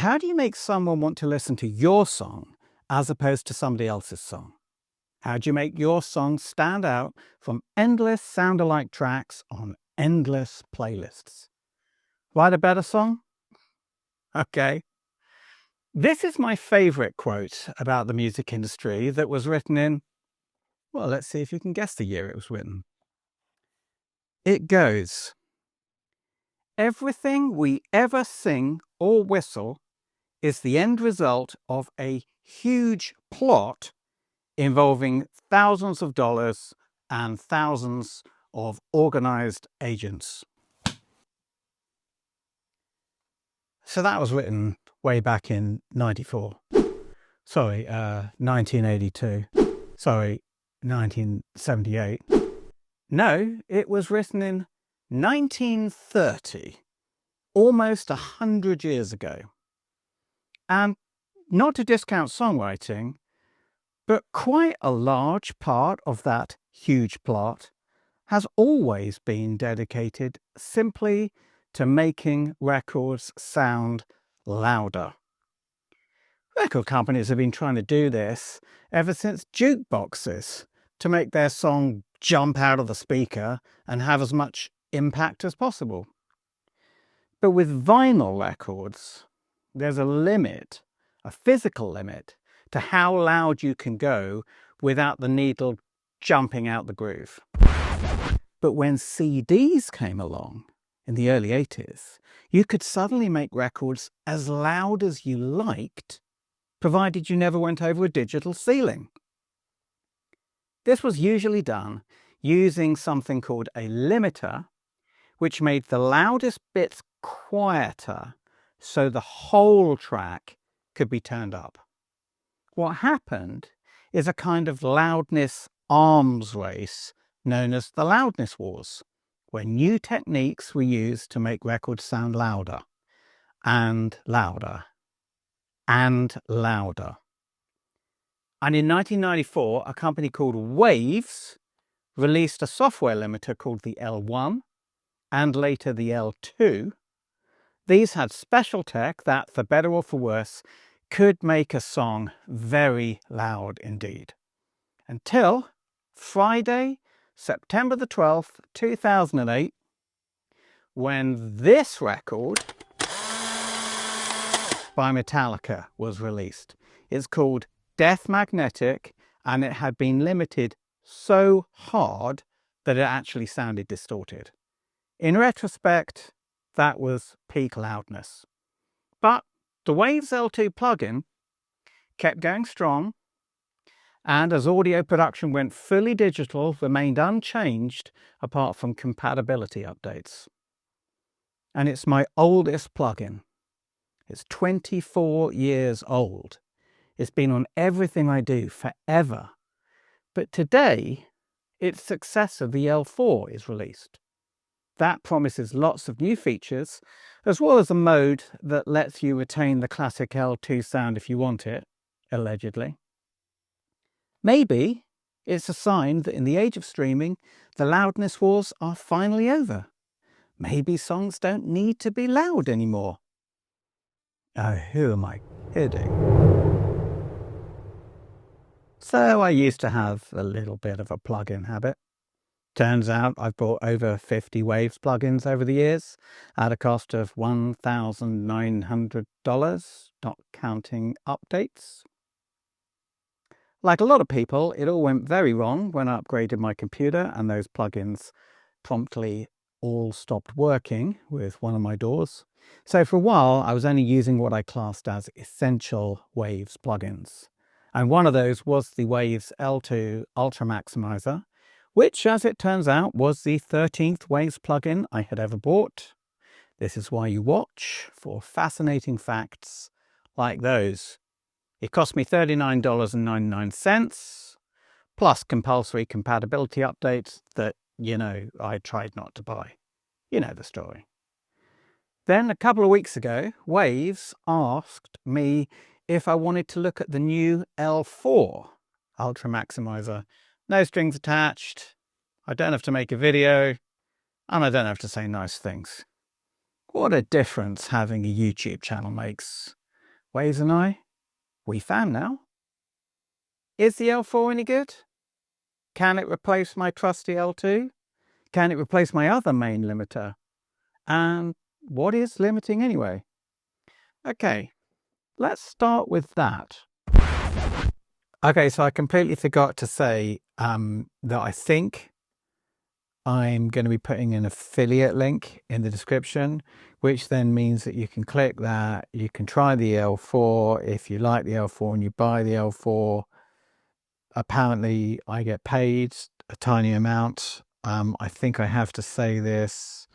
how do you make someone want to listen to your song as opposed to somebody else's song? How do you make your song stand out from endless sound-alike tracks on endless playlists? Write a better song? Okay. This is my favorite quote about the music industry that was written in, well, let's see if you can guess the year it was written. It goes, "Everything we ever sing or whistle is the end result of a huge plot involving thousands of dollars and thousands of organized agents." So that was written way back in 1982. Sorry, 1978. No, it was written in 1930, almost 100 years ago. And not to discount songwriting, but quite a large part of that huge plot has always been dedicated simply to making records sound louder. Record companies have been trying to do this ever since jukeboxes, to make their song jump out of the speaker and have as much impact as possible. But with vinyl records, there's a limit, a physical limit, to how loud you can go without the needle jumping out the groove. But when CDs came along in the early 80s, you could suddenly make records as loud as you liked, provided you never went over a digital ceiling. This was usually done using something called a limiter, which made the loudest bits quieter so the whole track could be turned up. What happened is a kind of loudness arms race known as the Loudness Wars, where new techniques were used to make records sound louder and louder and louder. And in 1994, a company called Waves released a software limiter called the L1 and later the L2. These had special tech that, for better or for worse, could make a song very loud indeed. Until Friday, September the 12th, 2008, when this record by Metallica was released. It's called Death Magnetic, and it had been limited so hard that it actually sounded distorted. In retrospect, that was peak loudness. But the Waves L2 plugin kept going strong, and as audio production went fully digital, remained unchanged apart from compatibility updates. And it's my oldest plugin. It's 24 years old. It's been on everything I do forever. But today, its successor, the L4, is released. That promises lots of new features, as well as a mode that lets you retain the classic L2 sound if you want it, allegedly. Maybe it's a sign that in the age of streaming, the loudness wars are finally over. Maybe songs don't need to be loud anymore. Oh, who am I kidding? So I used to have a little bit of a plugin habit. Turns out I've bought over 50 Waves plugins over the years at a cost of $1,900, not counting updates. Like a lot of people, it all went very wrong when I upgraded my computer, and those plugins promptly all stopped working with one of my DAWs. So for a while, I was only using what I classed as essential Waves plugins. And one of those was the Waves L2 Ultramaximizer, which, as it turns out, was the 13th Waves plugin I had ever bought. This is why you watch for fascinating facts like those. It cost me $39.99, plus compulsory compatibility updates that, I tried not to buy. You know the story. Then a couple of weeks ago, Waves asked me if I wanted to look at the new L4 Ultramaximizer. No strings attached. I don't have to make a video, and I don't have to say nice things. What a difference having a YouTube channel makes. Waves and I, we found now. Is the L4 any good? Can it replace my trusty L2? Can it replace my other main limiter? And what is limiting anyway? Okay, let's start with that. Okay, so I completely forgot to say that I think I'm going to be putting an affiliate link in the description, which then means that you can click that, you can try the L4. If you like the L4 and you buy the L4, apparently I get paid a tiny amount. I think I have to say this.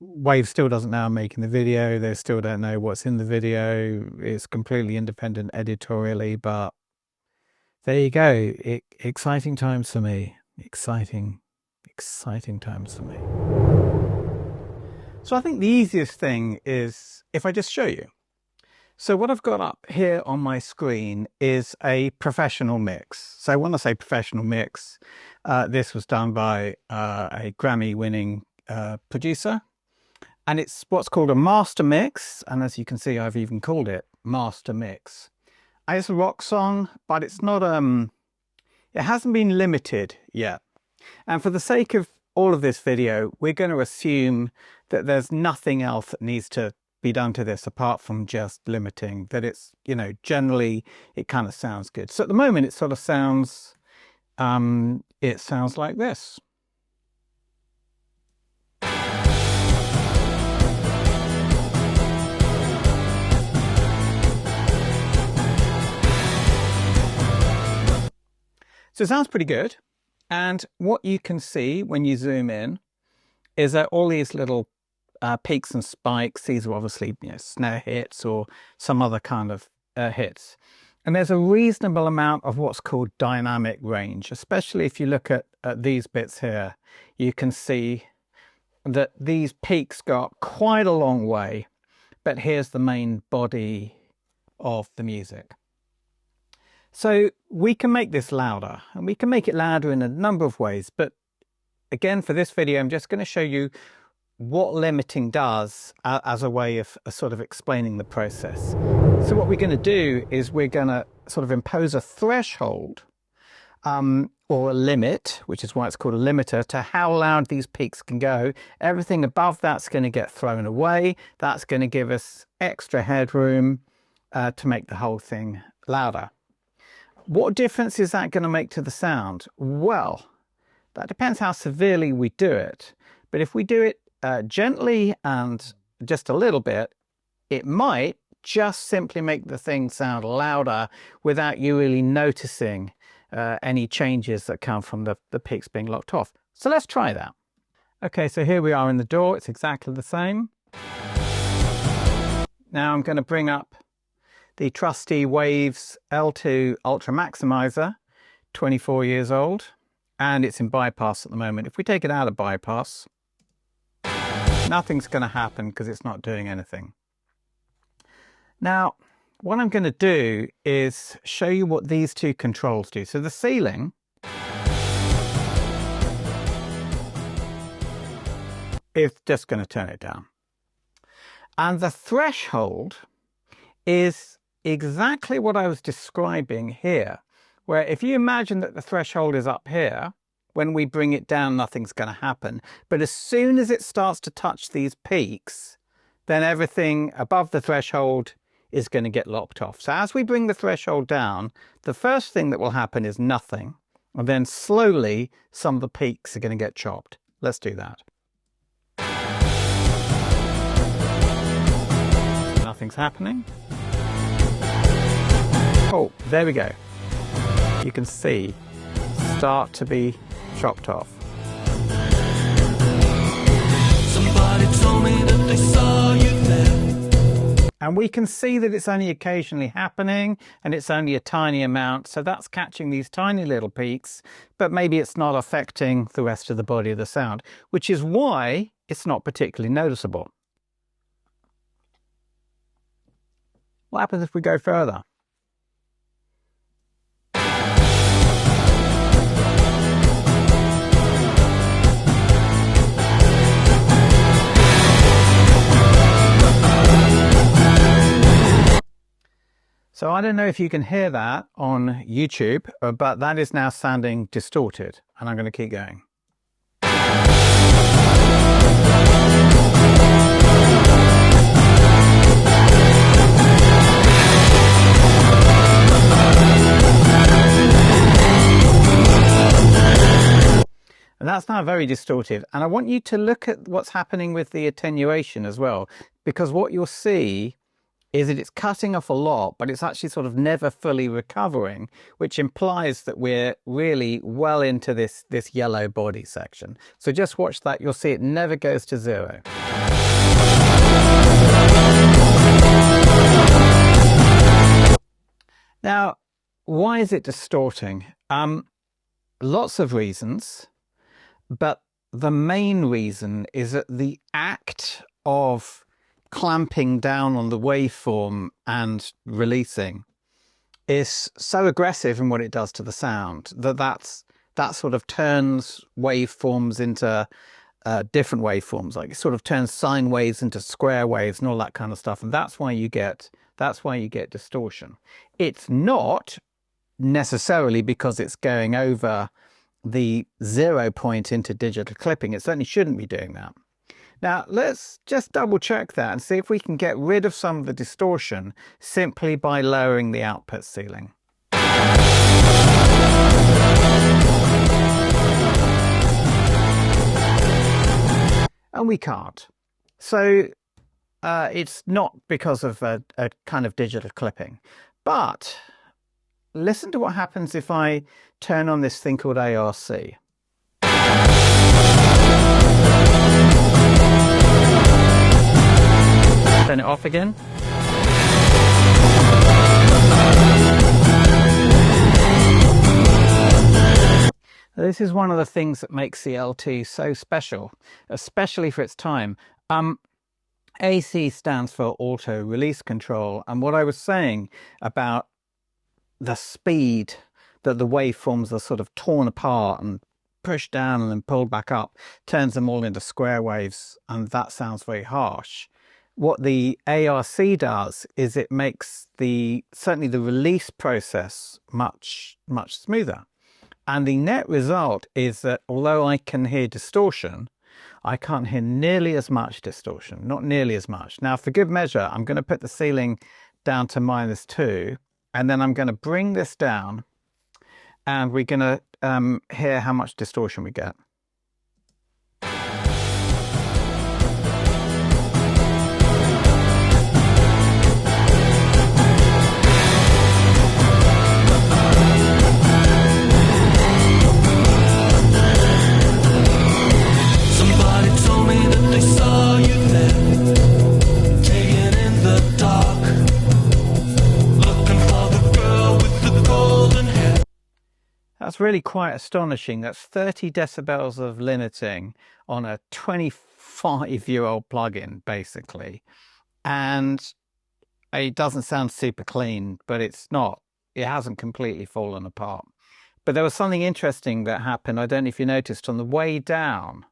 Wave still doesn't know I'm making the video. They still don't know what's in the video. It's completely independent editorially, but there you go. Exciting times for me. Exciting times for me. So I think the easiest thing is if I just show you. So what I've got up here on my screen is a professional mix. So when I say professional mix, this was done by a Grammy-winning producer, and it's what's called a master mix. And as you can see, I've even called it master mix. It's a rock song, but it's not it hasn't been limited yet. And for the sake of all of this video, we're going to assume that there's nothing else that needs to be done to this apart from just limiting, that it's, you know, generally it kind of sounds good. So at the moment it sort of sounds like this. So it sounds pretty good. And what you can see when you zoom in is that all these little peaks and spikes, these are obviously, you know, snare hits or some other kind of hits. And there's a reasonable amount of what's called dynamic range, especially if you look at these bits here. You can see that these peaks go up quite a long way, but here's the main body of the music. So we can make this louder, and we can make it louder in a number of ways. But again, for this video, I'm just going to show you what limiting does as a way of sort of explaining the process. So what we're going to do is we're going to sort of impose a threshold or a limit, which is why it's called a limiter, to how loud these peaks can go. Everything above that's going to get thrown away. That's going to give us extra headroom to make the whole thing louder. What difference is that going to make to the sound? Well, that depends how severely we do it. But if we do it gently and just a little bit, it might just simply make the thing sound louder without you really noticing any changes that come from the peaks being locked off. So let's try that. Okay, so here we are in the DAW. It's exactly the same. Now I'm going to bring up the trusty Waves L4 Ultramaximizer, 24 years old, and it's in bypass at the moment. If we take it out of bypass, nothing's going to happen because it's not doing anything. Now, what I'm going to do is show you what these two controls do. So the ceiling is just going to turn it down. And the threshold is exactly what I was describing here, where if you imagine that the threshold is up here, when we bring it down, nothing's going to happen. But as soon as it starts to touch these peaks, then everything above the threshold is going to get locked off. So as we bring the threshold down, the first thing that will happen is nothing. And then slowly, some of the peaks are going to get chopped. Let's do that. Nothing's happening. Oh, there we go. You can see start to be chopped off. Somebody told me that they saw you there. And we can see that it's only occasionally happening and it's only a tiny amount. So that's catching these tiny little peaks, but maybe it's not affecting the rest of the body of the sound, which is why it's not particularly noticeable. What happens if we go further? So I don't know if you can hear that on YouTube, but that is now sounding distorted, and I'm going to keep going. And that's now very distorted. And I want you to look at what's happening with the attenuation as well, because what you'll see is that it's cutting off a lot, but it's actually sort of never fully recovering, which implies that we're really well into this yellow body section. So just watch that. You'll see it never goes to zero. Now, why is it distorting? Lots of reasons. But the main reason is that the act of clamping down on the waveform and releasing is so aggressive in what it does to the sound that sort of turns waveforms into different waveforms. Like it sort of turns sine waves into square waves and all that kind of stuff. And that's why you get distortion. It's not necessarily because it's going over the 0 point into digital clipping. It certainly shouldn't be doing that. Now let's just double check that and see if we can get rid of some of the distortion simply by lowering the output ceiling. And we can't. So it's not because of a kind of digital clipping, but listen to what happens if I turn on this thing called ARC. Turn it off again. This is one of the things that makes the LT so special, especially for its time. AC stands for auto release control, and what I was saying about the speed that the waveforms are sort of torn apart and pushed down and then pulled back up turns them all into square waves, and that sounds very harsh. What the ARC does is it makes certainly the release process much smoother, and the net result is that although I can hear distortion, I can't hear nearly as much distortion, not nearly as much. Now for good measure, I'm going to put the ceiling down to -2. And then I'm going to bring this down and we're going to hear how much distortion we get. Somebody told me that they saw you there, taken in the dark. That's really quite astonishing. That's 30 decibels of limiting on a 25-year-old plugin, basically. And it doesn't sound super clean, but it's not. It hasn't completely fallen apart. But there was something interesting that happened. I don't know if you noticed on the way down.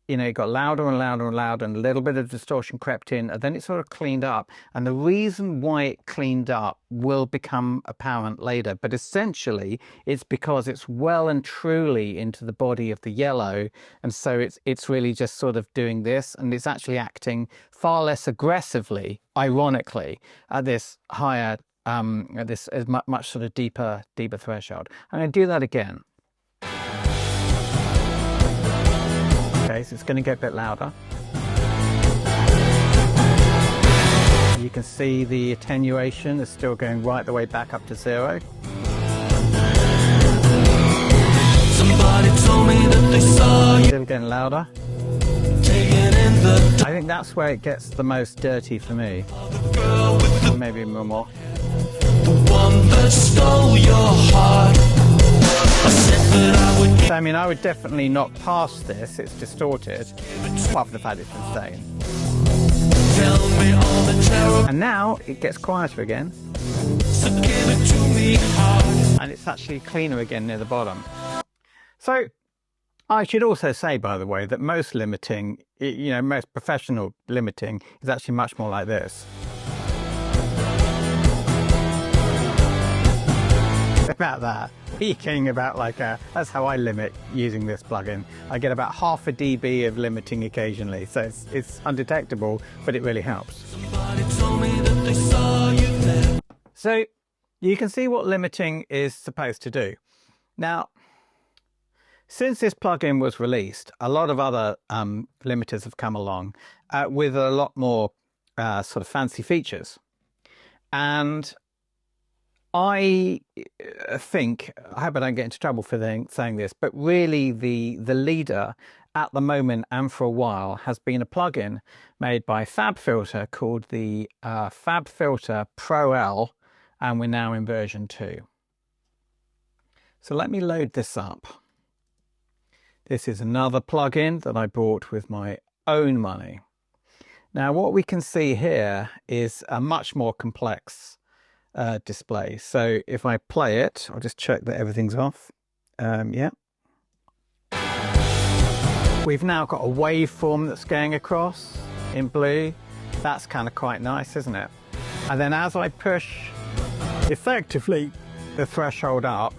You know, it got louder and louder and louder, and a little bit of distortion crept in, and then it sort of cleaned up. And the reason why it cleaned up will become apparent later, but essentially it's because it's well and truly into the body of the yellow, and so it's really just sort of doing this, and it's actually acting far less aggressively, ironically, at this higher, at this much sort of deeper threshold. I'm going to do that again. Okay, so it's going to get a bit louder. You can see the attenuation is still going right the way back up to 0. Somebody told me that they saw you. Still getting louder. I think that's where it gets the most dirty for me. Maybe more. The one that stole your heart. So, I mean, I would definitely not pass this. It's distorted, apart from the fact it's insane. And now it gets quieter again. And it's actually cleaner again near the bottom. So I should also say, by the way, that most limiting, you know, most professional limiting is actually much more like this. about that. Peaking about like that's how I limit using this plugin. I get about half a dB of limiting occasionally, so it's undetectable, but it really helps. Somebody told me that they saw you there. So you can see what limiting is supposed to do. Now, since this plugin was released, a lot of other limiters have come along with a lot more sort of fancy features. And I think, I hope I don't get into trouble for saying this, but really the leader at the moment and for a while has been a plugin made by FabFilter called the FabFilter Pro-L, and we're now in version 2. So let me load this up. This is another plugin that I bought with my own money. Now what we can see here is a much more complex display. So if I play it, I'll just check that everything's off. Yeah. We've now got a waveform that's going across in blue. That's kind of quite nice, isn't it? And then as I push effectively the threshold up,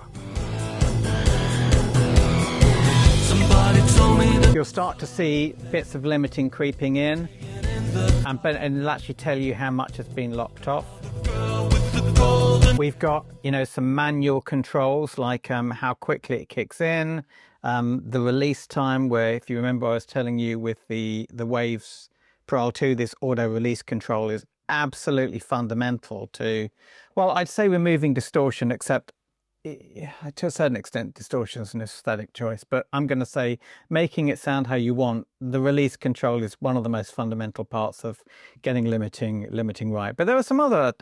you'll start to see bits of limiting creeping in, and it'll actually tell you how much has been locked off. We've got, you know, some manual controls like how quickly it kicks in, the release time, where if you remember I was telling you with the Waves Pro L2, this auto release control is absolutely fundamental to, well, I'd say removing distortion, except to a certain extent distortion is an aesthetic choice, but I'm going to say making it sound how you want. The release control is one of the most fundamental parts of getting limiting right. But there are some other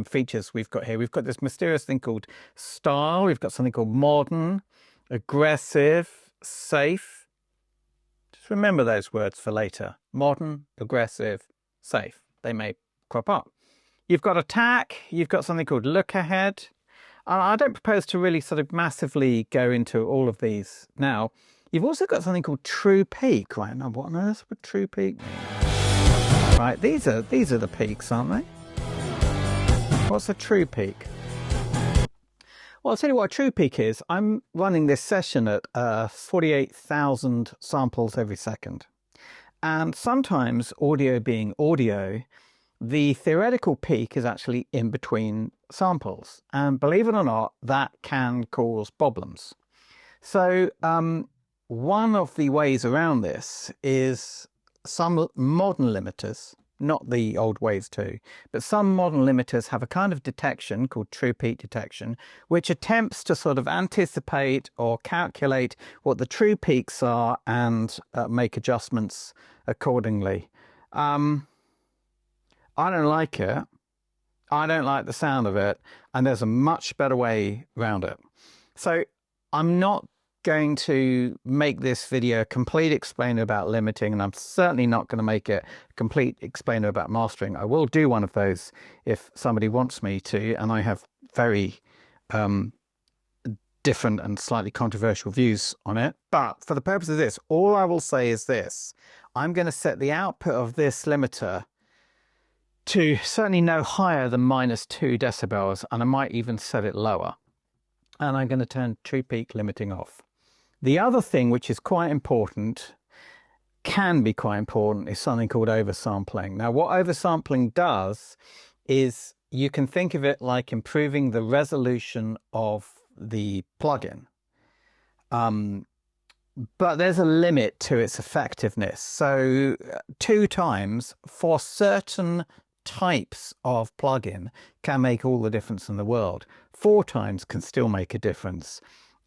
features we've got here. We've got this mysterious thing called style. We've got something called modern, aggressive, safe. Just remember those words for later. Modern, aggressive, safe. They may crop up. You've got attack. You've got something called look ahead. I don't propose to really sort of massively go into all of these now. You've also got something called true peak, right? Now, what on earth would true peak mean? Right, these are the peaks, aren't they? What's a true peak? Well, I'll tell you what a true peak is. I'm running this session at 48,000 samples every second. And sometimes, audio being audio, the theoretical peak is actually in between samples, and believe it or not, that can cause problems. So one of the ways around this is some modern limiters, not the old Waves 2, but some modern limiters have a kind of detection called true peak detection, which attempts to sort of anticipate or calculate what the true peaks are and make adjustments accordingly. I don't like it. I don't like the sound of it, and there's a much better way around it. So I'm not going to make this video a complete explainer about limiting, and I'm certainly not going to make it a complete explainer about mastering. I will do one of those if somebody wants me to, and I have very different and slightly controversial views on it. But for the purpose of this, all I will say is this. I'm going to set the output of this limiter to certainly no higher than -2 decibels, and I might even set it lower. And I'm going to turn true peak limiting off. The other thing which is quite important, can be quite important, is something called oversampling. Now what oversampling does is you can think of it like improving the resolution of the plugin. But there's a limit to its effectiveness. So 2 times for certain types of plugin can make all the difference in the world. 4 times can still make a difference.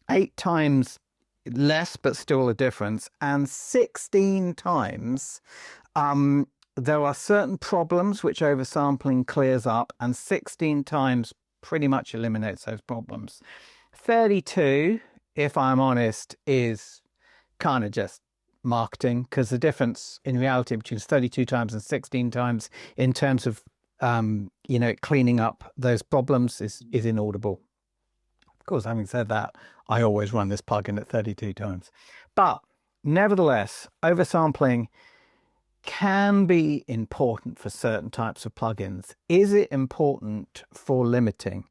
8 times less, but still a difference. And 16 times, there are certain problems which oversampling clears up, and 16 times pretty much eliminates those problems. 32, if I'm honest, is kind of just marketing, because the difference in reality between 32 times and 16 times in terms of you know, cleaning up those problems is inaudible. Of course, having said that, I always run this plugin at 32 times. But nevertheless, oversampling can be important for certain types of plugins. Is it important for limiting?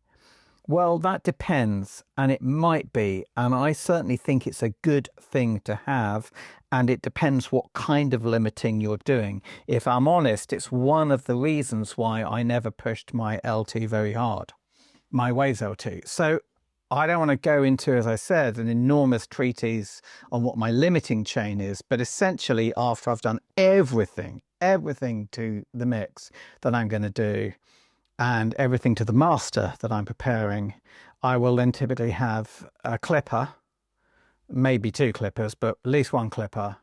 Well, that depends, and it might be, and I certainly think it's a good thing to have, and it depends what kind of limiting you're doing. If I'm honest, it's one of the reasons why I never pushed my L2 very hard, my Waves L2. So I don't want to go into, as I said, an enormous treatise on what my limiting chain is, but essentially after I've done everything to the mix that I'm going to do, and everything to the master that I'm preparing, I will then typically have a clipper, maybe two clippers, but at least one clipper.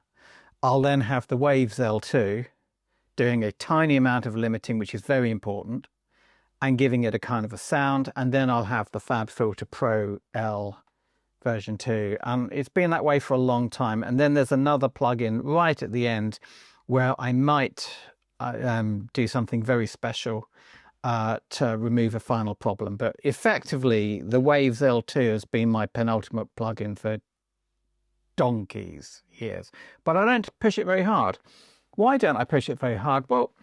I'll then have the Waves L2 doing a tiny amount of limiting, which is very important, and giving it a kind of a sound. And then I'll have the FabFilter Pro-L version 2. And it's been that way for a long time. And then there's another plugin right at the end where I might do something very special to remove a final problem. But effectively, the Waves L2 has been my penultimate plugin for donkey's years. But I don't push it very hard. Why don't I push it very hard? Well,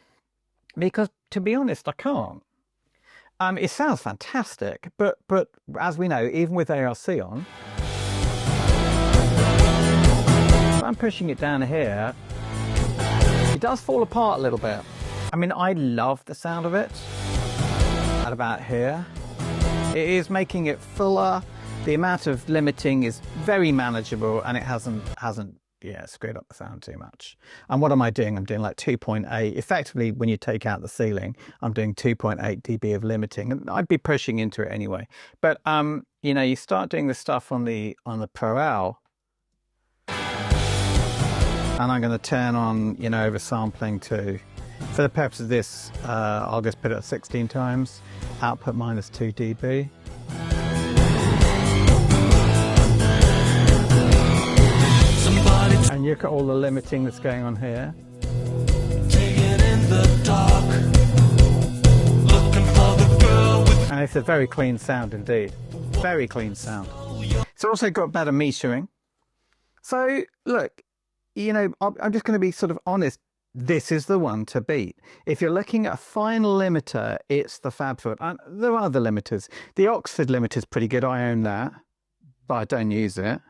because to be honest, I can't. It sounds fantastic, but as we know, even with ARC on, if I'm pushing it down here, it does fall apart a little bit. I mean, I love the sound of it at about here. It is making it fuller. The amount of limiting is very manageable, and it hasn't screwed up the sound too much. And what am I doing? I'm doing like 2.8. Effectively, when you take out the ceiling, I'm doing 2.8 dB of limiting, and I'd be pushing into it anyway. But you know, you start doing this stuff on the Pro-L, and I'm going to turn on, you know, oversampling to, for the purpose of this, I'll just put it at 16 times, output minus 2 dB. And look at all the limiting that's going on here. And it's a very clean sound indeed. Very clean sound. It's also got better metering. So look, you know, I'm just going to be sort of honest. This is the one to beat. If you're looking at a final limiter, it's the FabFilter. And there are other limiters. The Oxford limiter is pretty good. I own that, but I don't use it.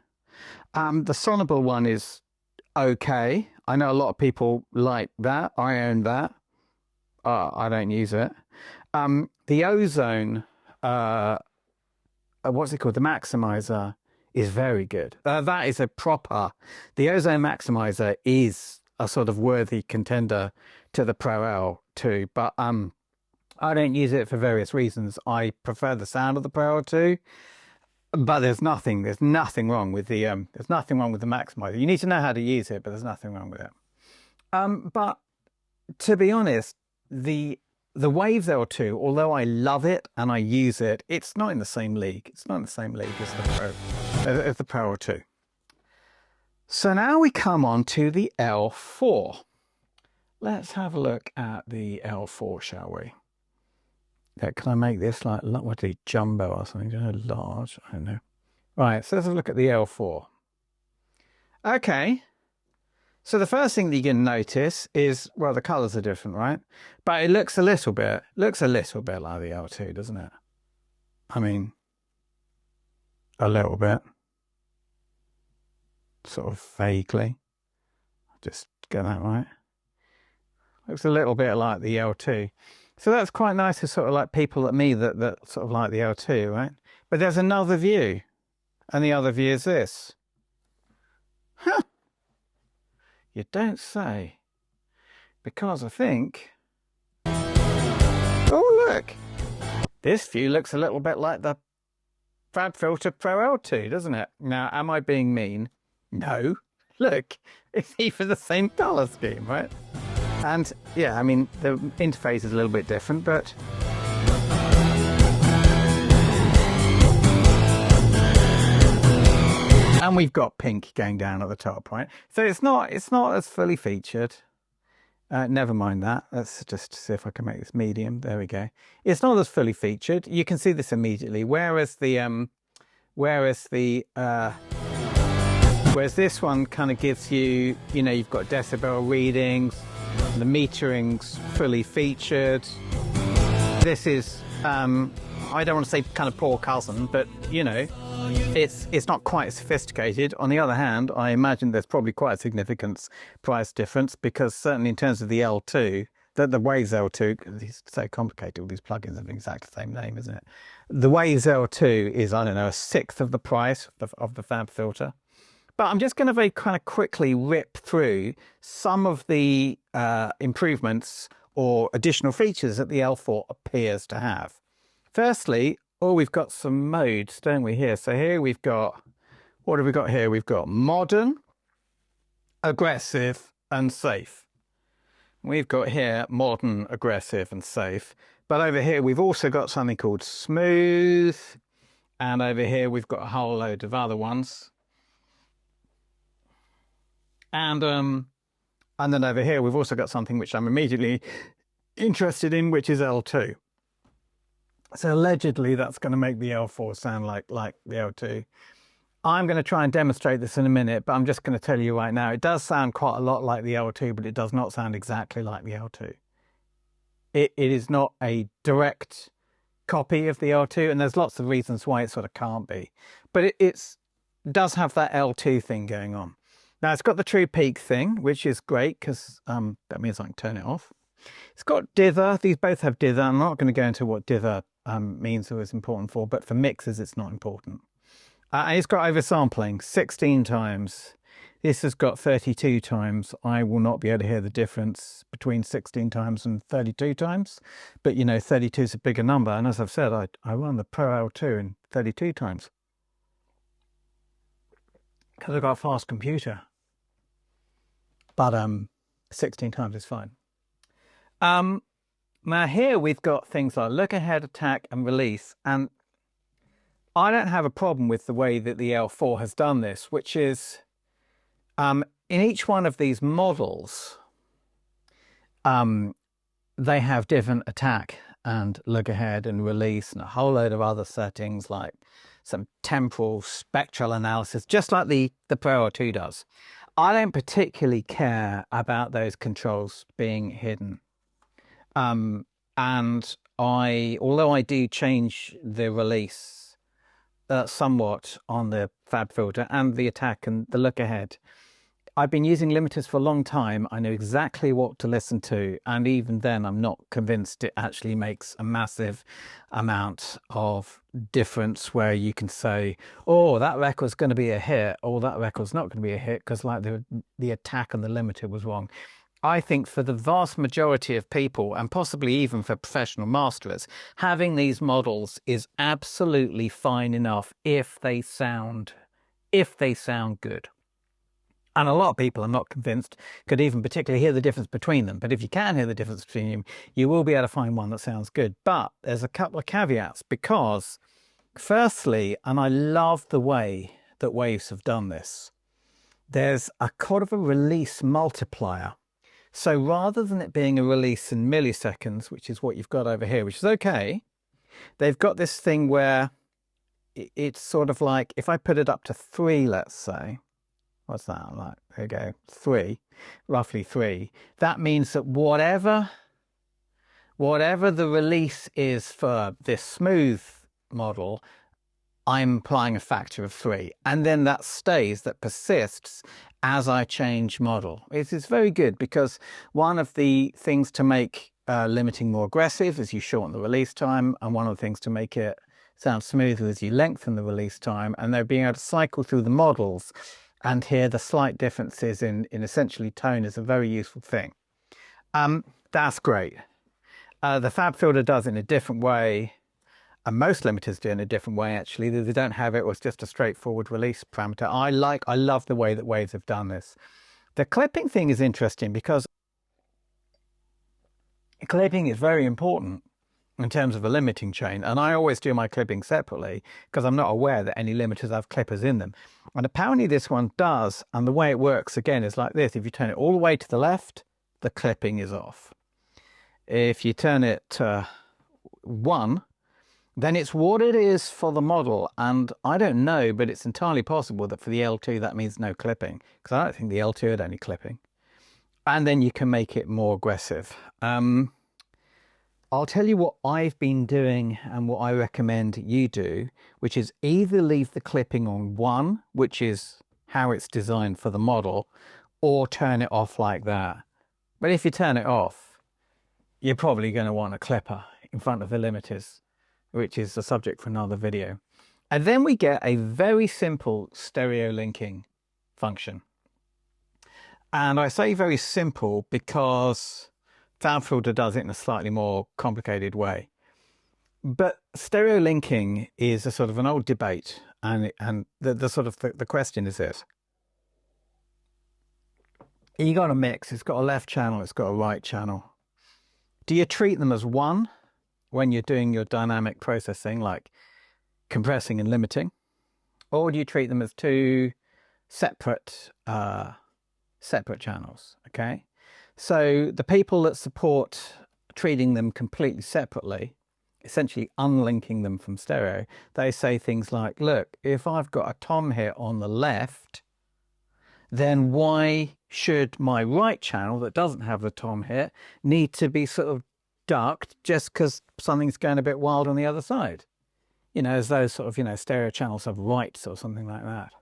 The Sonable one is okay. I know a lot of people like that. I own that. I don't use it. The Ozone, what's it called? The Maximizer is very good. That is a proper, the Ozone Maximizer is a sort of worthy contender to the Pro-L too, but I don't use it for various reasons. I prefer the sound of the Pro-L too, but there's nothing wrong with the Maximizer. You need to know how to use it, but there's nothing wrong with it. But to be honest, the Waves L2, although I love it and I use it, it's not in the same league. It's not in the same league as the Pro-L2. So now we come on to the L4. Let's have a look at the L4, shall we? Yeah, can I make this like, what is it, jumbo or something? Large? I don't know. Right, so let's have a look at the L4. Okay. So the first thing that you can notice is, well, the colours are different, right? But it looks a little bit like the L2, doesn't it? I mean, a little bit. Sort of vaguely. Just get that right. Looks a little bit like the L2. So that's quite nice for sort of like people like me that sort of like the L2, right? But there's another view. And the other view is this. Huh. You don't say. Because I think... Oh, look. This view looks a little bit like the FabFilter Pro-L2, doesn't it? Now, am I being mean? No. Look, it's even the same colour scheme, right? And, yeah, I mean, the interface is a little bit different, but... And we've got pink going down at the top, right? So it's not as fully featured. Never mind that. Let's just see if I can make this medium. There we go. It's not as fully featured. You can see this immediately. Whereas this one kind of gives you, you know, you've got decibel readings, the metering's fully featured. This is I don't want to say kind of poor cousin, but you know, it's not quite sophisticated. On the other hand, I imagine there's probably quite a significant price difference, because certainly in terms of the L2, the Waves L2, because it's so complicated, all these plugins have exactly the same name, isn't it? The Waves L2 is, I don't know, a sixth of the price of the FabFilter. But I'm just going to very kind of quickly rip through some of the improvements or additional features that the L4 appears to have. Firstly, we've got some modes, don't we, here? So here we've got, what have we got here? We've got modern, aggressive, and safe. We've got here modern, aggressive, and safe. But over here, we've also got something called smooth. And over here, we've got a whole load of other ones. And then over here, we've also got something which I'm immediately interested in, which is L2. So allegedly, that's going to make the L4 sound like the L2. I'm going to try and demonstrate this in a minute, but I'm just going to tell you right now, it does sound quite a lot like the L2, but it does not sound exactly like the L2. It is not a direct copy of the L2, and there's lots of reasons why it sort of can't be. But it does have that L2 thing going on. Now, it's got the true peak thing, which is great, because that means I can turn it off. It's got dither. These both have dither. I'm not going to go into what dither means or is important for, but for mixers, it's not important. And it's got oversampling 16 times. This has got 32 times. I will not be able to hear the difference between 16 times and 32 times. But, you know, 32 is a bigger number. And as I've said, I run the Pro-L2 in 32 times, because I've got a fast computer. But 16 times is fine. Now here we've got things like look ahead, attack, and release. And I don't have a problem with the way that the L4 has done this, which is in each one of these models, they have different attack and look ahead and release and a whole load of other settings like some temporal spectral analysis, just like the Pro-L2 does. I don't particularly care about those controls being hidden. And although I do change the release somewhat on the FabFilter and the attack and the look ahead, I've been using limiters for a long time. I know exactly what to listen to. And even then, I'm not convinced it actually makes a massive amount of difference where you can say, oh, that record's going to be a hit, or that record's not going to be a hit because like the attack and the limiter was wrong. I think for the vast majority of people, and possibly even for professional masterers, having these models is absolutely fine enough if they sound good. And a lot of people, I'm not convinced, could even particularly hear the difference between them. But if you can hear the difference between them, you will be able to find one that sounds good. But there's a couple of caveats, because firstly, and I love the way that Waves have done this, there's a kind of a release multiplier. So rather than it being a release in milliseconds, which is what you've got over here, which is okay, they've got this thing where it's sort of like, if I put it up to 3, let's say, what's that like? There you go, 3, roughly 3. That means that whatever the release is for this smooth model, I'm applying a factor of 3. And then that stays, that persists as I change model. It is very good, because one of the things to make limiting more aggressive is you shorten the release time. And one of the things to make it sound smoother is you lengthen the release time. And they're being able to cycle through the models and hear the slight differences in essentially tone is a very useful thing. That's great. The FabFilter does it in a different way. And most limiters do it in a different way, actually. They don't have it, or it's just a straightforward release parameter. I love the way that Waves have done this. The clipping thing is interesting, because clipping is very important in terms of a limiting chain. And I always do my clipping separately, because I'm not aware that any limiters have clippers in them. And apparently this one does. And the way it works, again, is like this. If you turn it all the way to the left, the clipping is off. If you turn it to 1, then it's what it is for the model. And I don't know, but it's entirely possible that for the L2, that means no clipping, because I don't think the L2 had any clipping. And then you can make it more aggressive. I'll tell you what I've been doing and what I recommend you do, which is either leave the clipping on 1, which is how it's designed for the model, or turn it off like that. But if you turn it off, you're probably going to want a clipper in front of the limiters, which is the subject for another video. And then we get a very simple stereo linking function. And I say very simple because FabFilter does it in a slightly more complicated way. But stereo linking is a sort of an old debate, and the question is this. You got a mix, it's got a left channel, it's got a right channel. Do you treat them as one when you're doing your dynamic processing, like compressing and limiting? Or do you treat them as two separate channels, okay? So the people that support treating them completely separately, essentially unlinking them from stereo, they say things like, look, if I've got a tom hit on the left, then why should my right channel that doesn't have the tom hit need to be sort of ducked just because something's going a bit wild on the other side? You know, as those sort of, you know, stereo channels have rights or something like that.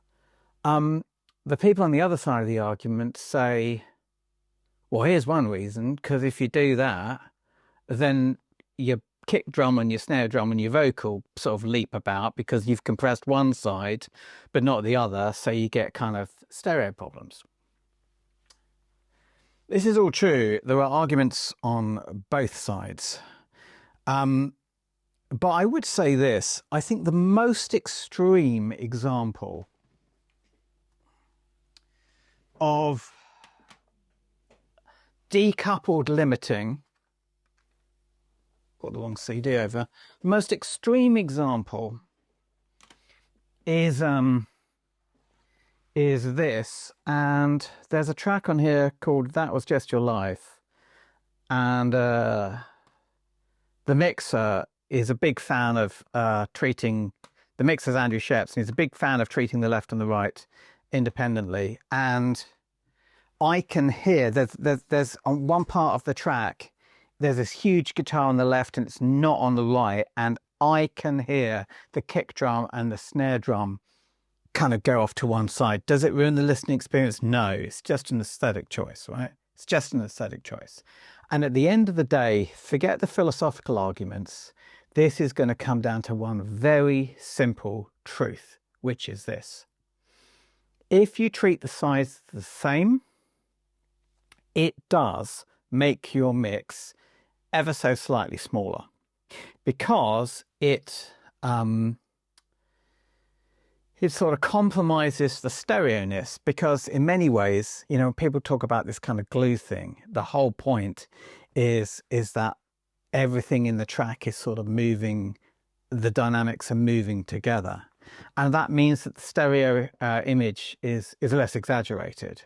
The people on the other side of the argument say, well, here's one reason, because if you do that, then your kick drum and your snare drum and your vocal sort of leap about because you've compressed one side but not the other, so you get kind of stereo problems. This is all true. There are arguments on both sides. But I would say this, I think the most extreme example of decoupled limiting, got the wrong CD over, the most extreme example is this, and there's a track on here called That Was Just Your Life, and the mixer is a big fan of treating, the mixer's Andrew Sheps, and he's a big fan of treating the left and the right independently. And I can hear there's on one part of the track, there's this huge guitar on the left and it's not on the right, and I can hear the kick drum and the snare drum kind of go off to one side. Does it ruin the listening experience? No, it's just an aesthetic choice, right? It's just an aesthetic choice. And at the end of the day, forget the philosophical arguments. This is going to come down to one very simple truth, which is this. If you treat the sides the same, it does make your mix ever so slightly smaller, because it sort of compromises the stereo-ness, because in many ways, you know, people talk about this kind of glue thing. The whole point is that everything in the track is sort of moving, the dynamics are moving together. And that means that the stereo image is less exaggerated.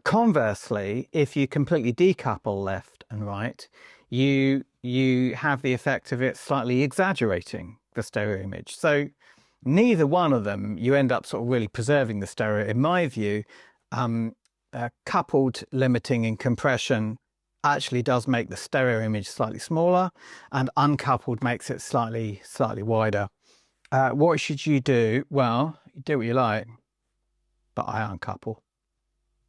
Conversely, if you completely decouple left and right, you have the effect of it slightly exaggerating the stereo image. So neither one of them, you end up sort of really preserving the stereo. In my view, coupled limiting and compression actually does make the stereo image slightly smaller, and uncoupled makes it slightly wider. What should you do? Well, you do what you like, but I uncouple.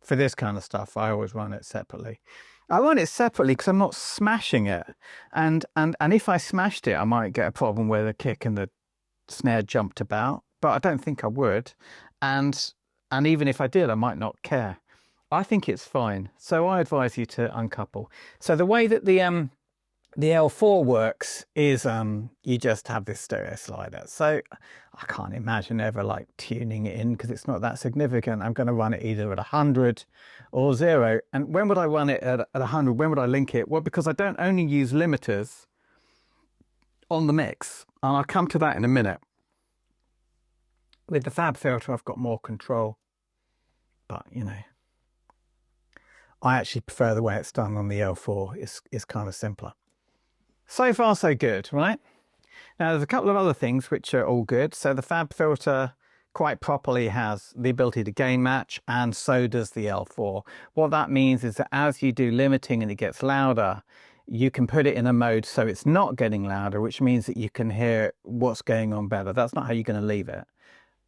For this kind of stuff, I always run it separately. I run it separately because I'm not smashing it. And if I smashed it, I might get a problem where the kick and the snare jumped about, but I don't think I would. And even if I did, I might not care. I think it's fine. So I advise you to uncouple. So the way that the L4 works is you just have this stereo slider. So I can't imagine ever like tuning it in because it's not that significant. I'm going to run it either at 100 or 0. And when would I run it at 100? When would I link it? Well, because I don't only use limiters on the mix, and I'll come to that in a minute. With the FabFilter, I've got more control, but you know, I actually prefer the way it's done on the L4. It's kind of simpler. So far, so good, right? Now, there's a couple of other things which are all good. So the FabFilter quite properly has the ability to gain match, and so does the L4. What that means is that as you do limiting and it gets louder, you can put it in a mode so it's not getting louder, which means that you can hear what's going on better. That's not how you're going to leave it.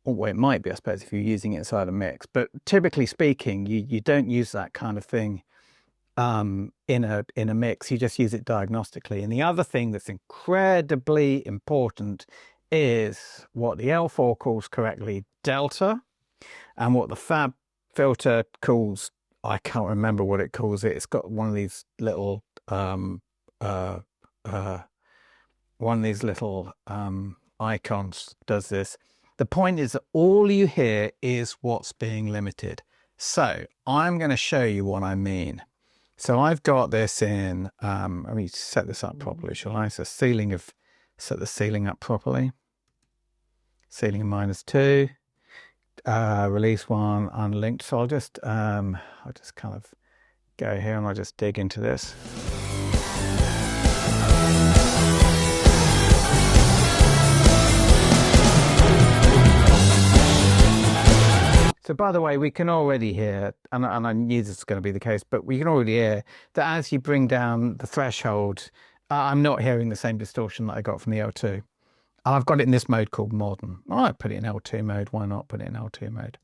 Well, it might be, I suppose, if you're using it inside a mix, but typically speaking, you don't use that kind of thing in a mix. You just use it diagnostically. And the other thing that's incredibly important is what the L4 calls correctly delta, and what the FabFilter calls, I can't remember what it calls it. It's got one of these little icons does this. The point is that all you hear is what's being limited. So I'm going to show you what I mean. So I've got this in, let me set this up properly, shall I? So set the ceiling up properly. Ceiling -2, release 1 unlinked. So I'll just kind of go here and I'll just dig into this. So by the way, we can already hear, and I knew this was going to be the case, but we can already hear that as you bring down the threshold, I'm not hearing the same distortion that I got from the L2. And I've got it in this mode called modern. All right, put it in L2 mode. Why not put it in L2 mode?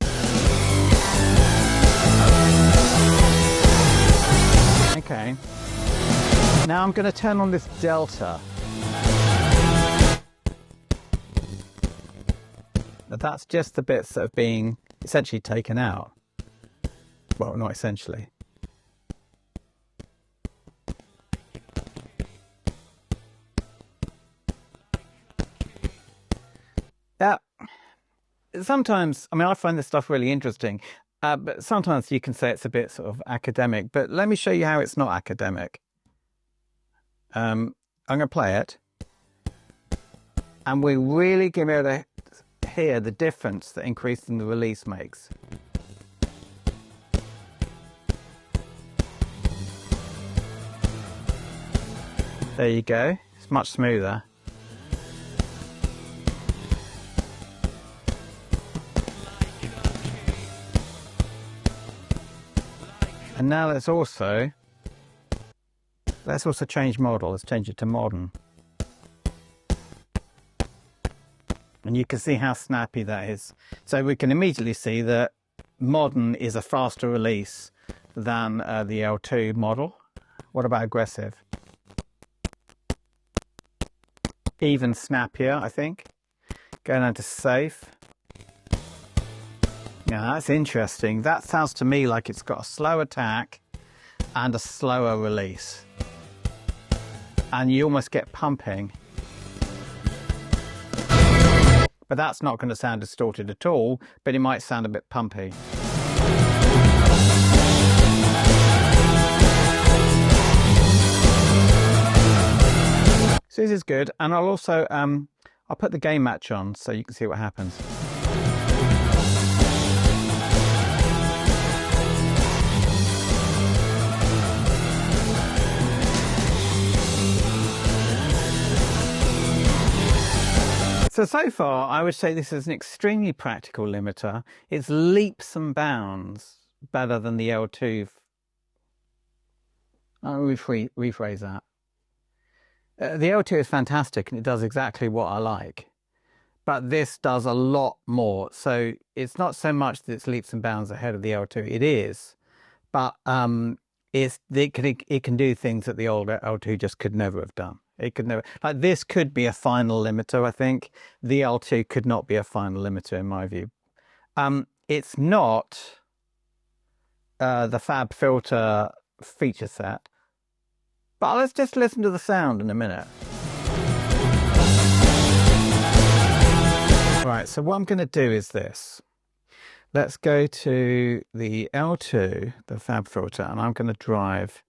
Okay. Now I'm going to turn on this delta. Now that's just the bits that have been essentially taken out. Well, not essentially. That sometimes, I mean, I find this stuff really interesting, but sometimes you can say it's a bit sort of academic, but let me show you how it's not academic. I'm going to play it, and we're really going to be able to hear the difference that increasing the release makes. There you go. It's much smoother. And now let's also change model. Let's change it to modern. And you can see how snappy that is. So we can immediately see that modern is a faster release than the L2 model. What about aggressive? Even snappier, I think. Going down to safe. Now that's interesting. That sounds to me like it's got a slow attack and a slower release. And you almost get pumping. But that's not going to sound distorted at all, but it might sound a bit pumpy. So this is good, and I'll also I'll put the gain match on so you can see what happens. So far, I would say this is an extremely practical limiter. It's leaps and bounds better than the L2. I'll rephrase that. The L2 is fantastic and it does exactly what I like. But this does a lot more. So it's not so much that it's leaps and bounds ahead of the L2. It is. But it can do things that the old L2 just could never have done. It could never, like this could be a final limiter, I think. The L2 could not be a final limiter in my view. It's not the FabFilter feature set, but let's just listen to the sound in a minute. Right, so what I'm going to do is this. Let's go to the L2, the FabFilter, and I'm going to drive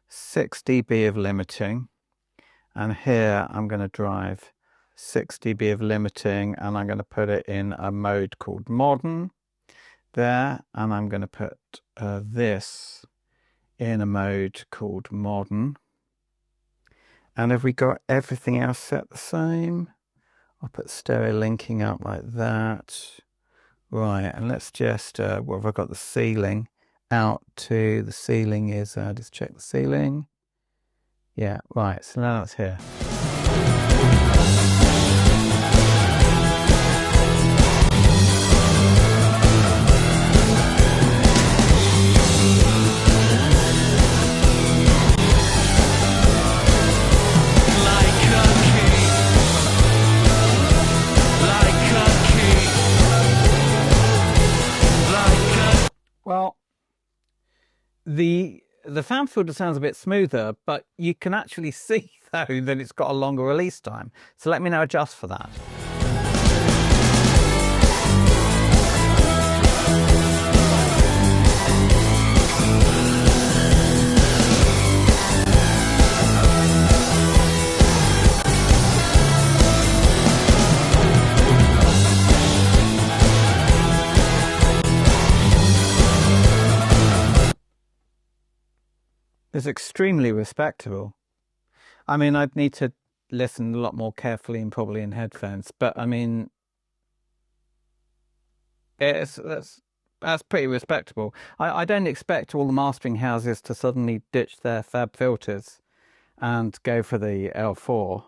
6 dB of limiting. And here I'm going to drive 6 dB of limiting, and I'm going to put it in a mode called modern there, and I'm going to put this in a mode called modern. And have we got everything else set the same? I'll put stereo linking up like that. Right, and let's just, what have I got? The ceiling out to the ceiling is, just check the ceiling. Yeah, right, so now it's here. Well, the FabFilter sounds a bit smoother, but you can actually see though that it's got a longer release time. So let me now adjust for that. It's extremely respectable. I mean, I'd need to listen a lot more carefully and probably in headphones, but I mean, that's pretty respectable. I don't expect all the mastering houses to suddenly ditch their fab filters and go for the L4.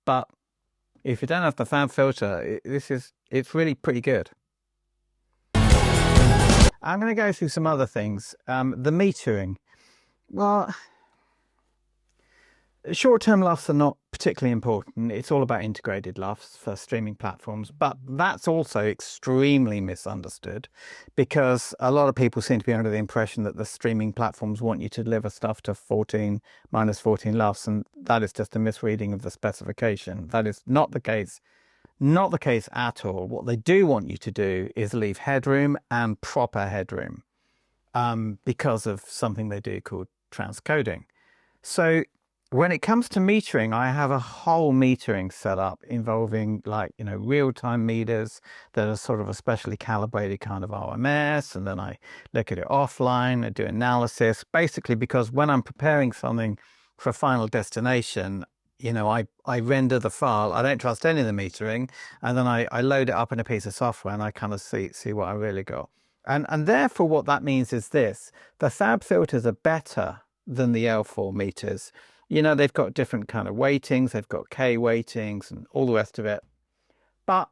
But if you don't have the fab filter, it's really pretty good. I'm going to go through some other things. The metering. Well, short-term LUFS are not particularly important. It's all about integrated LUFS for streaming platforms, but that's also extremely misunderstood because a lot of people seem to be under the impression that the streaming platforms want you to deliver stuff to minus 14 LUFS, and that is just a misreading of the specification. That is not the case. Not the case at all. What they do want you to do is leave headroom and proper headroom because of something they do called transcoding. So when it comes to metering, I have a whole metering setup involving real-time meters that are sort of a specially calibrated kind of RMS, and then I look at it offline, I do analysis, basically because when I'm preparing something for a final destination, I render the file. I don't trust any of the metering, and then I load it up in a piece of software and I kind of see what I really got. And therefore what that means is this: the fab filters are better than the L4 meters. They've got different kind of weightings, they've got K weightings and all the rest of it. But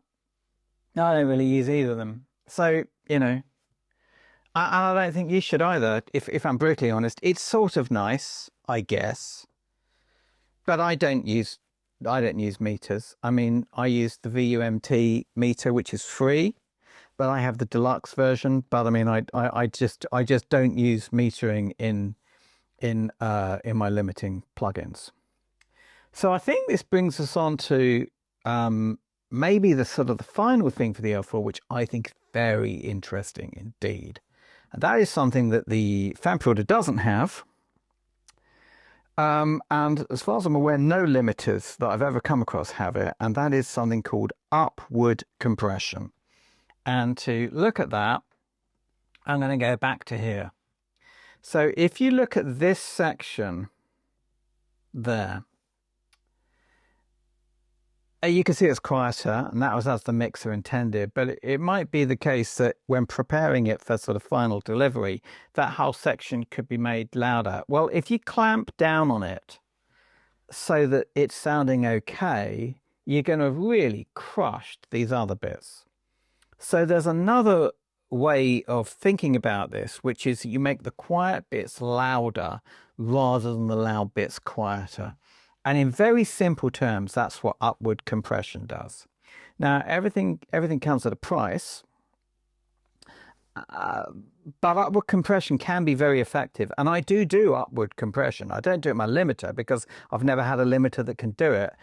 I don't really use either of them. So, I don't think you should either, if I'm brutally honest. It's sort of nice, I guess. But I don't use meters. I mean, I use the VUMT meter, which is free, but I have the deluxe version. But I mean, I just don't use metering in my limiting plugins. So I think this brings us on to maybe the sort of the final thing for the L4, which I think is very interesting indeed, and that is something that the FabFilter doesn't have. And as far as I'm aware, no limiters that I've ever come across have it, and that is something called upward compression. And to look at that, I'm going to go back to here. So if you look at this section there, you can see it's quieter, and that was as the mixer intended, but it might be the case that when preparing it for sort of final delivery, that whole section could be made louder. Well, if you clamp down on it so that it's sounding okay, you're going to have really crushed these other bits. So there's another way of thinking about this, which is you make the quiet bits louder rather than the loud bits quieter. And in very simple terms, that's what upward compression does. Now, everything comes at a price, but upward compression can be very effective. And I do upward compression. I don't do it in my limiter because I've never had a limiter that can do it.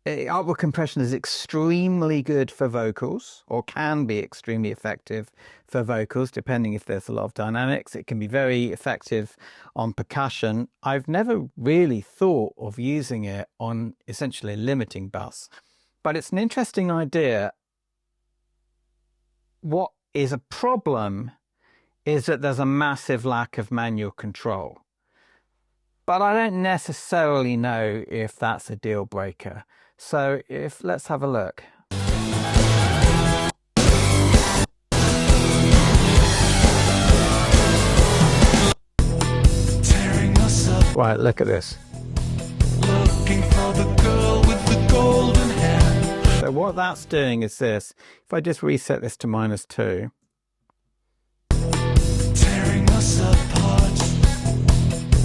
Upward compression is extremely good for vocals, or can be extremely effective for vocals, depending if there's a lot of dynamics. It can be very effective on percussion. I've never really thought of using it on essentially a limiting bus, but it's an interesting idea. What is a problem is that there's a massive lack of manual control. But I don't necessarily know if that's a deal breaker. So let's have a look. Tearing us up Right, look at this. Looking for the girl with the golden hair. So what that's doing is this. If I just reset this to -2. Tearing us apart.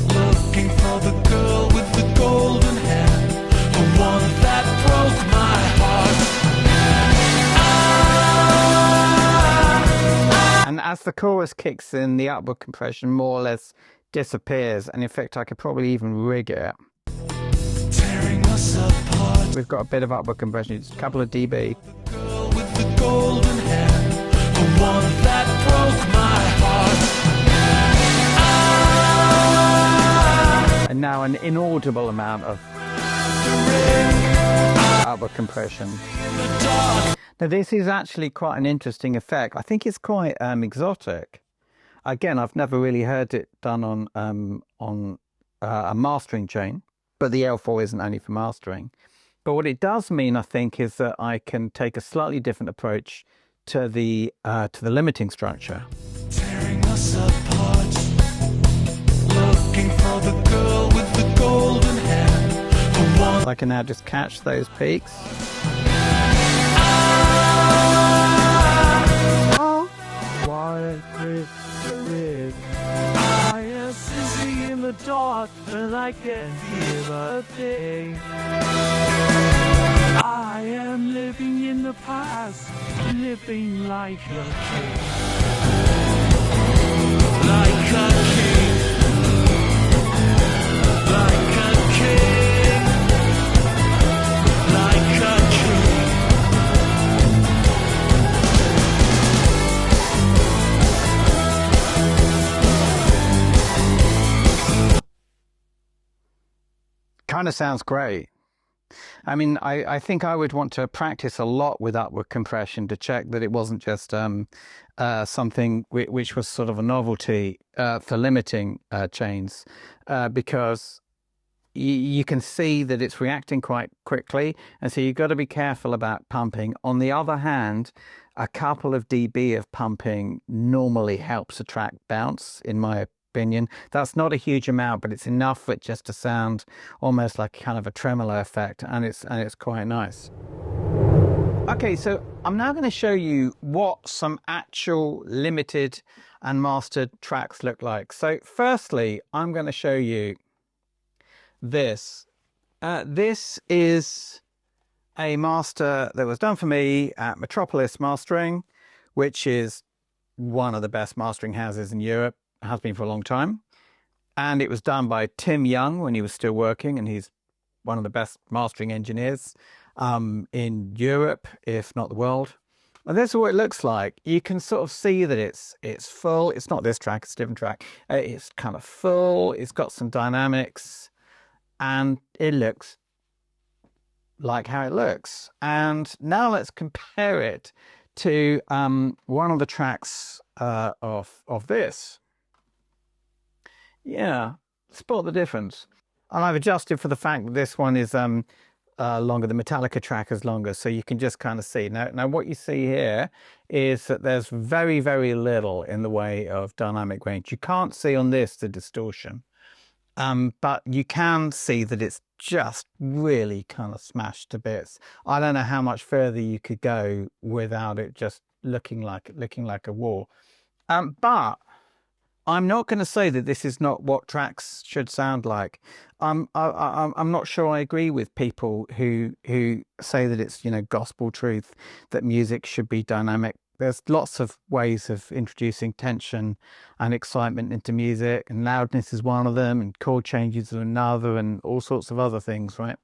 Looking for the girl with the golden hair. The one that broke my heart. And as the chorus kicks in, the upward compression more or less disappears. And in fact, I could probably even rig it. Tearing us apart. We've got a bit of upward compression, it's a couple of dB. The girl with the golden hair. The one that broke my heart. And now an inaudible amount of upward compression. Now this is actually quite an interesting effect. I think it's quite exotic. Again, I've never really heard it done on a mastering chain, but the L4 isn't only for mastering. But what it does mean, I think, is that I can take a slightly different approach to the limiting structure. Tearing us apart. Looking for the girl with the golden hair. The one. I can now just catch those peaks. I am sitting in the dark and I can hear a thing. I am living in the past, living like a king. Like a king. Like a king. Like a king. Kind of sounds great. I mean, I think I would want to practice a lot with upward compression to check that it wasn't just something which was sort of a novelty for limiting chains, because you can see that it's reacting quite quickly, and so you've got to be careful about pumping. On the other hand, a couple of dB of pumping normally helps attract bounce, in my opinion. That's not a huge amount, but it's enough for it just to sound almost like kind of a tremolo effect, and it's quite nice. Okay, so I'm now going to show you what some actual limited and mastered tracks look like. So firstly, I'm going to show you this. This is a master that was done for me at Metropolis Mastering, which is one of the best mastering houses in Europe. Has been for a long time, and it was done by Tim Young when he was still working, and he's one of the best mastering engineers in Europe, if not the world. And this is what it looks like. You can sort of see that it's full. It's not this track, it's a different track. It's kind of full, it's got some dynamics, and it looks like how it looks. And now let's compare it to one of the tracks of this. Yeah, spot the difference. And I've adjusted for the fact that this one is longer. The Metallica track is longer, so you can just kind of see. Now what you see here is that there's very, very little in the way of dynamic range. You can't see on this the distortion, but you can see that it's just really kind of smashed to bits. I don't know how much further you could go without it just looking like a wall. But I'm not going to say that this is not what tracks should sound like. I'm not sure I agree with people who say that it's, you know, gospel truth that music should be dynamic. There's lots of ways of introducing tension and excitement into music, and loudness is one of them, and chord changes are another, and all sorts of other things, right?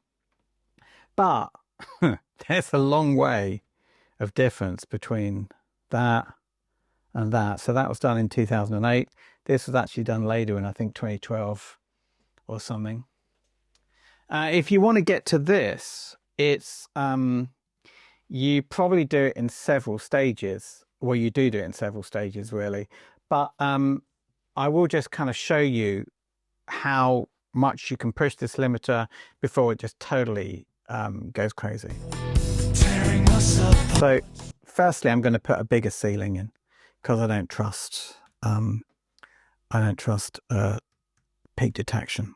But there's a long way of difference between that and that. So that was done in 2008. This was actually done later in, I think, 2012 or something. If you want to get to this, it's you probably do it in several stages. Well, you do it in several stages, really. But I will just kind of show you how much you can push this limiter before it just totally goes crazy. So firstly, I'm going to put a bigger ceiling in because I don't trust peak detection.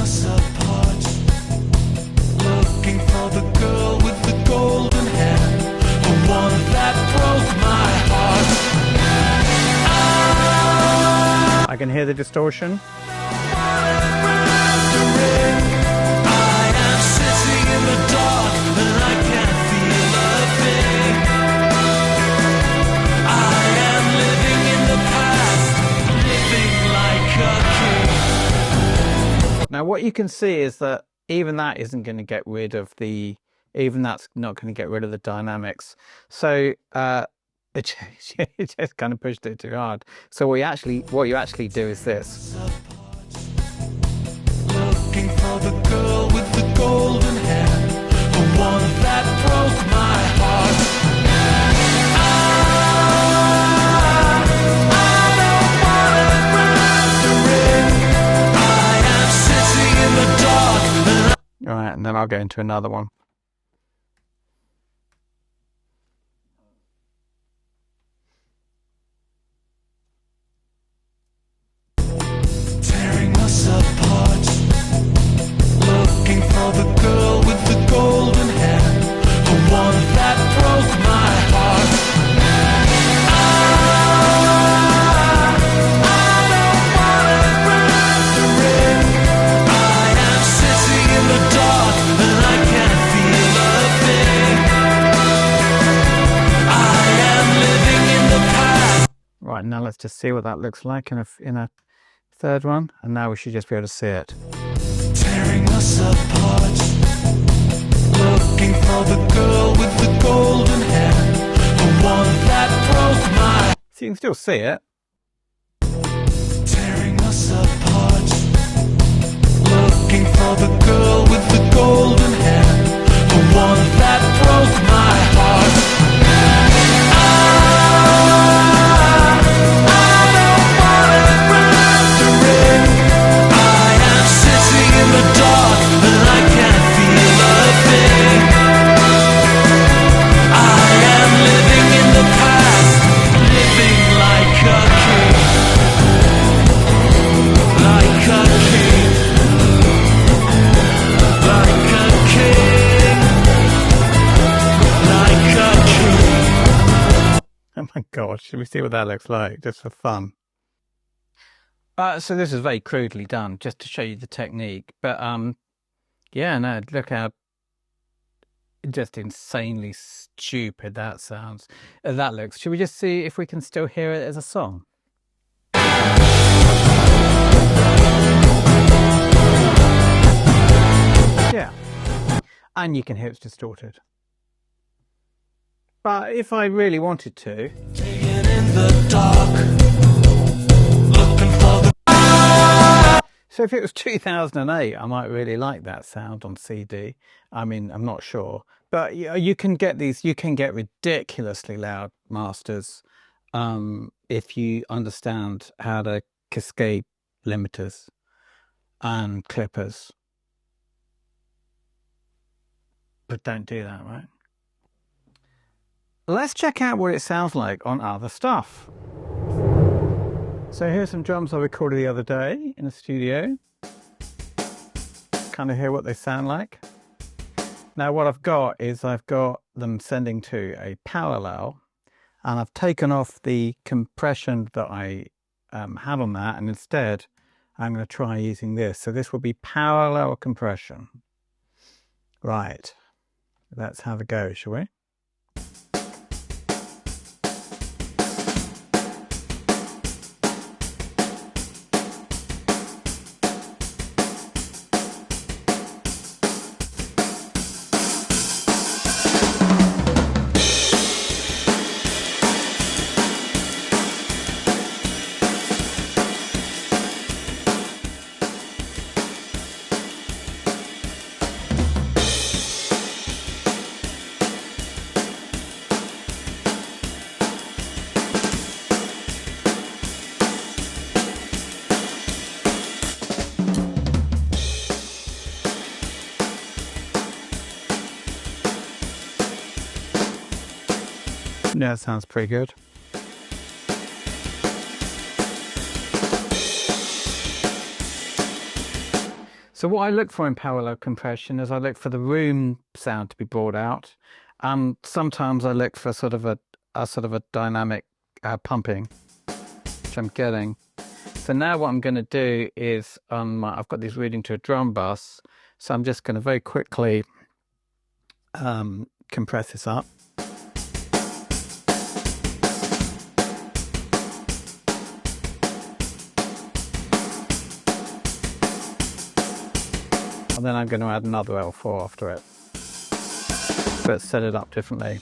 us apart, looking for the girl with the golden hair, the one that broke my heart. I can hear the distortion. I am sitting in the dark and I can't feel a thing. I am living in the past, living like a king. Now what you can see is that even that isn't going to get rid of the, even that's not going to get rid of the dynamics. So it just kind of pushed it too hard. So what you actually do is this. Looking for the girl with the golden hair, the one that broke my heart. I don't wanna grab the ring. I am sitting in the dark. All right, and then I'll go into another one. Tearing us apart, looking for the girl with the golden hair, the one that broke my heart. I don't wanna grab the ring. I am sitting in the dark and I can't feel a thing. I am living in the past. Right, now let's just see what that looks like in a third one, and now we should just be able to see it. Tearing us apart, looking for the girl with the golden hair, the one that broke my. So you can still see it. Tearing us apart, looking for the girl with the golden hair, the one that broke my heart. I don't wanna grab the ring. I am sitting in the dark and I can't feel a thing. I am living in the past, living like a king. Like a king. Like a king. Like a king. Oh my god, should we see what that looks like, just for fun? So this is very crudely done, just to show you the technique. But yeah, no, look how just insanely stupid that sounds. That looks. Should we just see if we can still hear it as a song? Yeah, and you can hear it's distorted. But if I really wanted to, Digging in the dark, looking for the. so if it was 2008, I might really like that sound on CD. I mean, I'm not sure, but you can get these. You can get ridiculously loud masters if you understand how to cascade limiters and clippers. But don't do that, right? Let's check out what it sounds like on other stuff. So here's some drums I recorded the other day in a studio. Kind of hear what they sound like. Now what I've got is I've got them sending to a parallel, and I've taken off the compression that I had on that, and instead I'm going to try using this. So this will be parallel compression. Right, let's have a go, shall we? Yeah, that sounds pretty good. So what I look for in parallel compression is I look for the room sound to be brought out. Sometimes I look for sort of a dynamic pumping, which I'm getting. So now what I'm going to do is I've got this reading to a drum bus, so I'm just going to very quickly compress this up. And then I'm going to add another L4 after it, but set it up differently.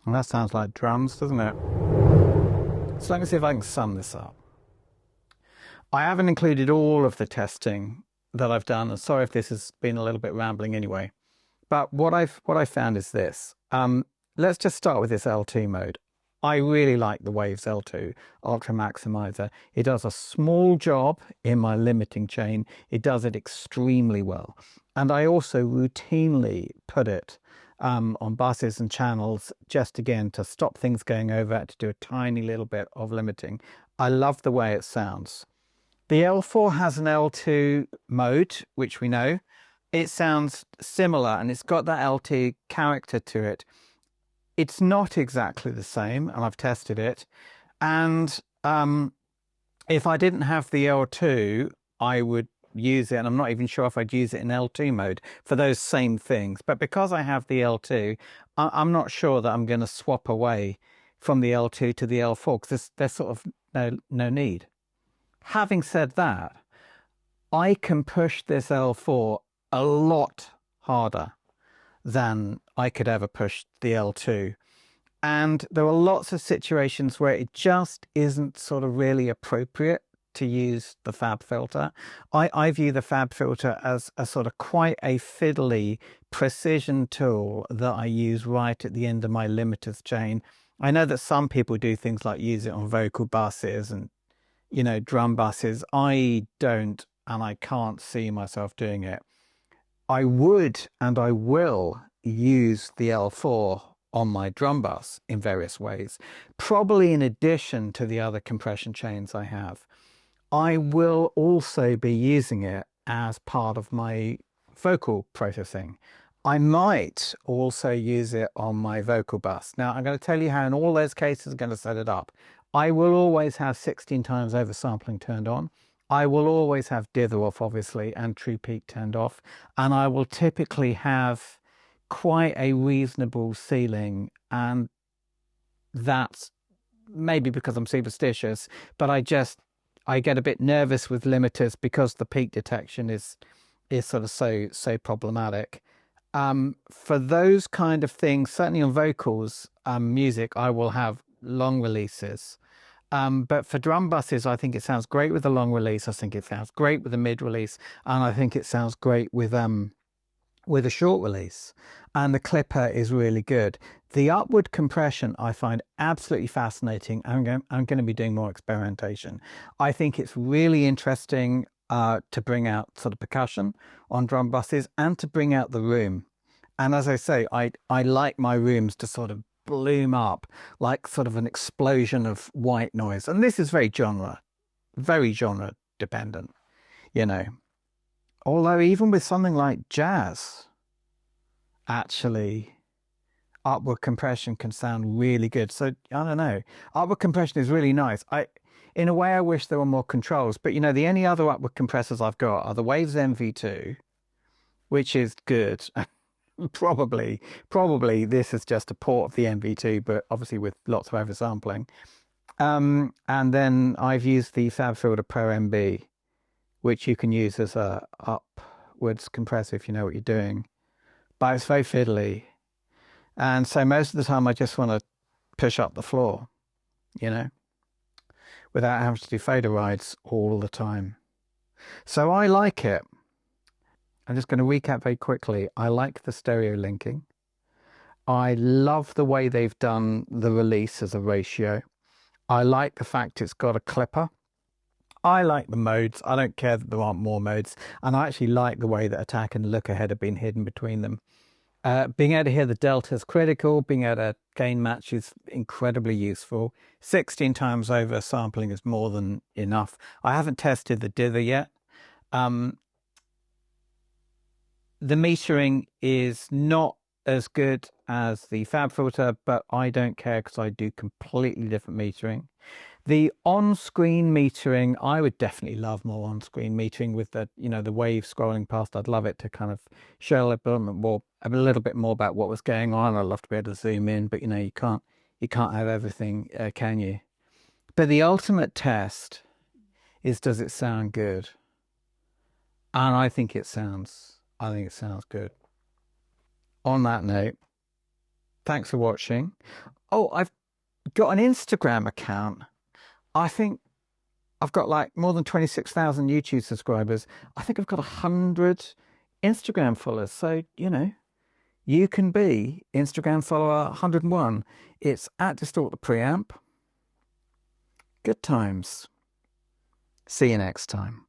And that sounds like drums, doesn't it? So let me see if I can sum this up. I haven't included all of the testing that I've done, and sorry if this has been a little bit rambling anyway. But what I found is this. Let's just start with this L2 mode. I really like the Waves L2 Ultramaximizer. It does a small job in my limiting chain. It does it extremely well. And I also routinely put it on buses and channels, just again to stop things going over, to do a tiny little bit of limiting. I love the way it sounds. The L4 has an L2 mode, which we know. It sounds similar and it's got that L2 character to it. It's not exactly the same, and I've tested it. And if I didn't have the L2, I would use it, and I'm not even sure if I'd use it in L2 mode for those same things. But because I have the L2, I'm not sure that I'm going to swap away from the L2 to the L4 because there's sort of no need. Having said that, I can push this L4 a lot harder than I could ever push the L2. And there are lots of situations where it just isn't sort of really appropriate to use the FabFilter. I view the FabFilter as a sort of quite a fiddly precision tool that I use right at the end of my limiters chain. I know that some people do things like use it on vocal buses and, you know, drum buses. I don't, and I can't see myself doing it. I would and I will use the L4 on my drum bus in various ways, probably in addition to the other compression chains I have. I will also be using it as part of my vocal processing. I might also use it on my vocal bus. Now, I'm going to tell you how in all those cases I'm going to set it up. I will always have 16 times oversampling turned on. I will always have dither off, obviously, and true peak turned off. And I will typically have quite a reasonable ceiling. And that's maybe because I'm superstitious, but I get a bit nervous with limiters because the peak detection is sort of so problematic. For those kind of things, certainly on vocals, music, I will have long releases. But for drum buses, I think it sounds great with a long release. I think it sounds great with a mid release, and I think it sounds great with a short release. And the clipper is really good. The upward compression I find absolutely fascinating. I'm going to be doing more experimentation. I think it's really interesting to bring out sort of percussion on drum buses and to bring out the room. And as I say, I like my rooms to sort of bloom up like sort of an explosion of white noise. And this is very genre dependent, you know. Although even with something like jazz, actually upward compression can sound really good. So I don't know, upward compression is really nice. In a way I wish there were more controls, but you know, the only other upward compressors I've got are the Waves MV2, which is good. probably this is just a port of the MV2, but obviously with lots of oversampling. And then I've used the FabFilter Pro-MB, which you can use as a upwards compressor if you know what you're doing. But it's very fiddly. And so most of the time I just want to push up the floor, you know. without having to do fader rides all the time. So I like it. I'm just going to recap very quickly. I like the stereo linking. I love the way they've done the release as a ratio. I like the fact it's got a clipper. I like the modes. I don't care that there aren't more modes. And I actually like the way that attack and look ahead have been hidden between them. Being able to hear the delta is critical. Being able to gain match is incredibly useful. 16 times over sampling is more than enough. I haven't tested the dither yet. The metering is not as good as the FabFilter, but I don't care because I do completely different metering. The on-screen metering, I would definitely love more on-screen metering with the, the wave scrolling past. I'd love it to kind of show a little bit more about what was going on. I'd love to be able to zoom in, but you can't have everything, can you? But the ultimate test is, does it sound good? And I think it sounds good. On that note, thanks for watching. Oh, I've got an Instagram account. I think I've got like more than 26,000 YouTube subscribers. I think I've got 100 Instagram followers. So, you can be Instagram follower 101. It's at Distort the Preamp. Good times. See you next time.